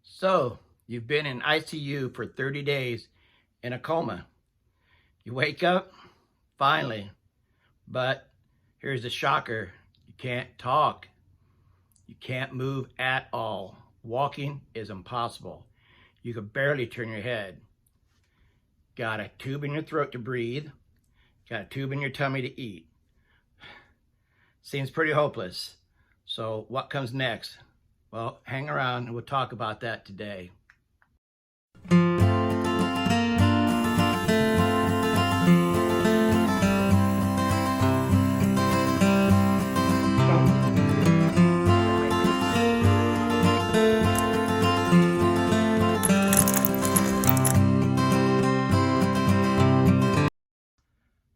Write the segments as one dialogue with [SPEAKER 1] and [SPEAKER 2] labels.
[SPEAKER 1] So, you've been in ICU for 30 days in a coma. You wake up, finally, but here's the shocker. You can't talk. You can't move at all. Walking is impossible. You can barely turn your head. Got a tube in your throat to breathe. Got a tube in your tummy to eat. Seems pretty hopeless. So what comes next? Well, hang around and we'll talk about that today.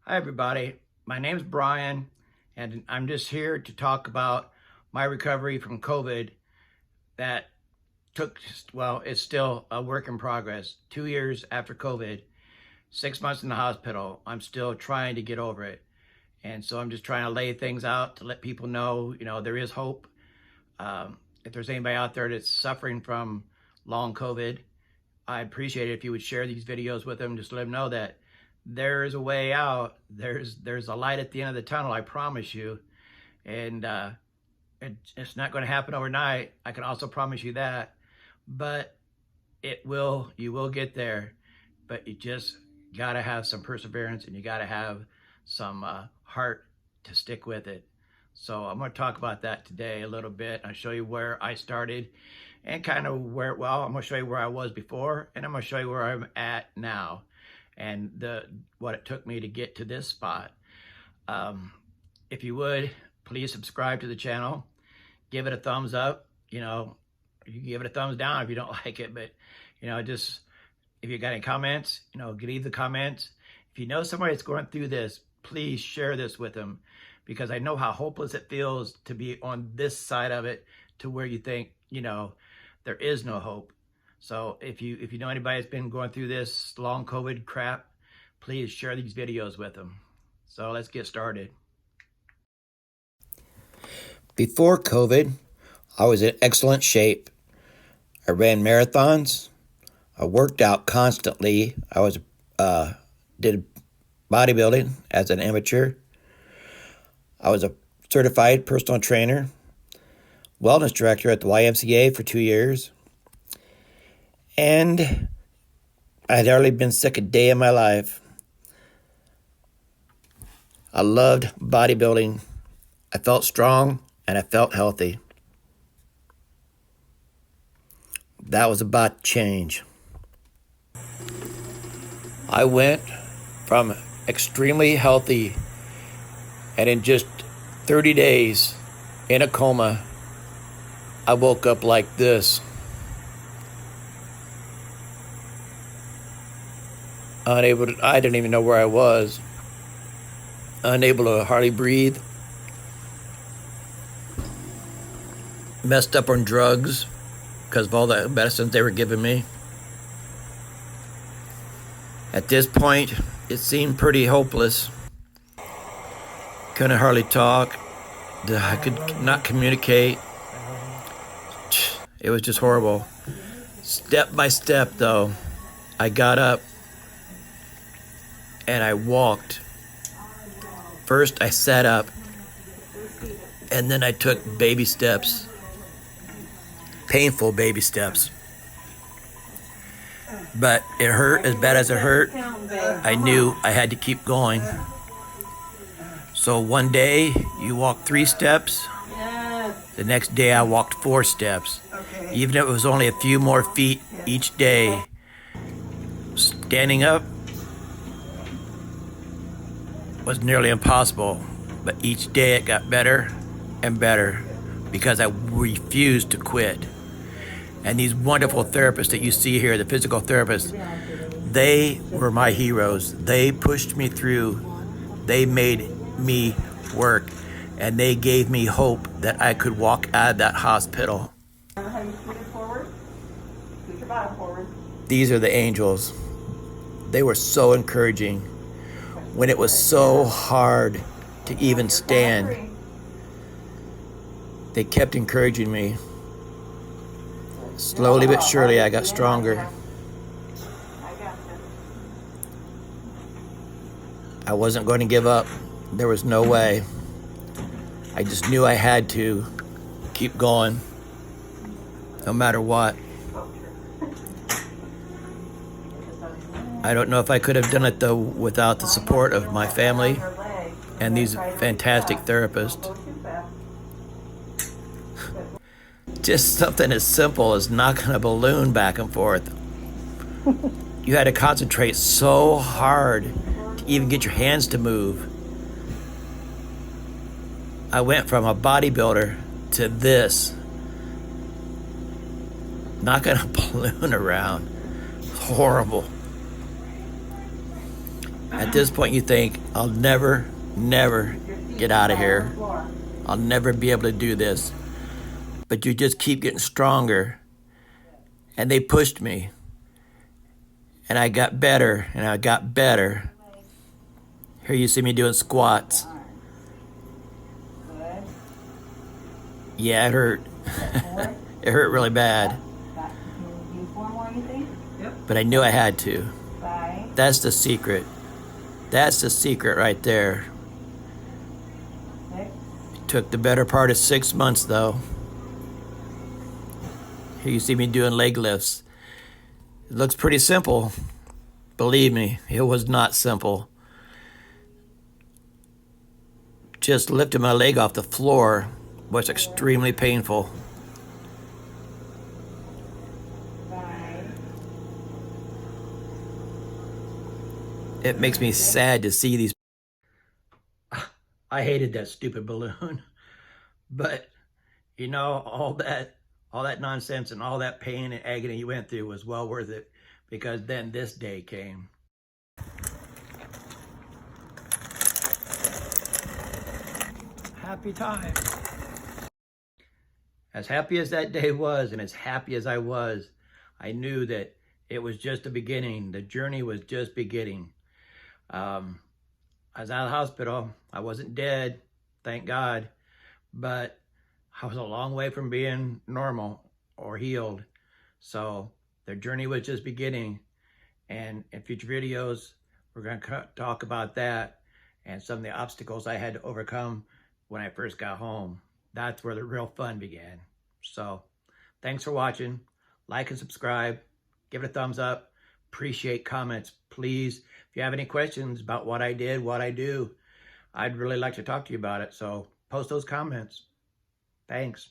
[SPEAKER 1] Hi, everybody. My name's Brian, and I'm just here to talk about my recovery from COVID that took, well, it's still a work in progress. 2 years after COVID, 6 months in the hospital, I'm still trying to get over it. And so I'm just trying to lay things out to let people know, there is hope. If there's anybody out there that's suffering from long COVID, I appreciate it if you would share these videos with them. Just let them know that there is a way out. There's a light at the end of the tunnel, I promise you. And it's not going to happen overnight. I can also promise you that. But you will get there. But you just got to have some perseverance, and you got to have some heart to stick with it. So I'm going to talk about that today a little bit. I'll show you where I started and kind of I'm going to show you where I was before, and I'm going to show you where I'm at now, and what it took me to get to this spot. If you would, please subscribe to the channel. Give it a thumbs up. You can give it a thumbs down if you don't like it, but just if you got any comments, leave the comments. If you know somebody that's going through this, please share this with them, because I know how hopeless it feels to be on this side of it, to where you think, there is no hope. So if you know anybody that's been going through this long COVID crap, please share these videos with them. So let's get started. Before COVID, I was in excellent shape. I ran marathons. I worked out constantly. I did bodybuilding as an amateur. I was a certified personal trainer, wellness director at the YMCA for 2 years. And I had hardly been sick a day in my life. I loved bodybuilding. I felt strong and I felt healthy. That was about to change. I went from extremely healthy, and in just 30 days in a coma, I woke up like this. I didn't even know where I was. Unable to hardly breathe. Messed up on drugs because of all the medicines they were giving me. At this point, it seemed pretty hopeless. Couldn't hardly talk. I could not communicate. It was just horrible. Step by step, though, I got up and I walked. First, I sat up, and then I took baby steps. Painful baby steps. But it hurt as bad as it hurt. I knew I had to keep going. So one day, you walk 3 steps. The next day, I walked 4 steps. Even if it was only a few more feet each day. Standing up was nearly impossible, but each day it got better and better because I refused to quit. And these wonderful therapists that you see here, the physical therapists, they were my heroes. They pushed me through. They made me work, and they gave me hope that I could walk out of that hospital.
[SPEAKER 2] How you scoot it forward? Scoot your bottom forward.
[SPEAKER 1] These are the angels. They were so encouraging when it was so hard to even stand. They kept encouraging me. Slowly but surely, I got stronger.
[SPEAKER 2] I got you.
[SPEAKER 1] I wasn't going to give up. There was no way. I just knew I had to keep going, no matter what.
[SPEAKER 2] Oh, sure.
[SPEAKER 1] I don't know if I could have done it, though, without the support of my family and these fantastic therapists.
[SPEAKER 2] Don't go too fast.
[SPEAKER 1] Just something as simple as knocking a balloon back and forth. You had to concentrate so hard to even get your hands to move. I went from a bodybuilder to this, knocking a balloon around. Horrible. At this point, you think, I'll never get out of here. I'll never be able to do this. But you just keep getting stronger. And they pushed me. And I got better, and I got better. Here you see me doing squats.
[SPEAKER 2] Good.
[SPEAKER 1] Yeah, it hurt. It hurt really bad.
[SPEAKER 2] Can you do 4 more, you think? Yep.
[SPEAKER 1] But I knew I had to.
[SPEAKER 2] 5.
[SPEAKER 1] That's the secret. That's the secret right there.
[SPEAKER 2] 6.
[SPEAKER 1] It took the better part of 6 months, though. Here you see me doing leg lifts. It looks pretty simple. Believe me, it was not simple. Just lifting my leg off the floor was extremely painful.
[SPEAKER 2] 5.
[SPEAKER 1] It makes me sad to see these. I hated that stupid balloon. But, you know, all that nonsense and all that pain and agony you went through was well worth it, because then this day came. Happy time. As happy as that day was, and as happy as I was, I knew that it was just the beginning. The journey was just beginning. I was out of the hospital. I wasn't dead, thank God, but I was a long way from being normal or healed. So the journey was just beginning. And in future videos, we're going to talk about that and some of the obstacles I had to overcome when I first got home. That's where the real fun began. So thanks for watching. Like and subscribe. Give it a thumbs up. Appreciate comments. Please, if you have any questions about what I did, what I do, I'd really like to talk to you about it. So post those comments. Thanks.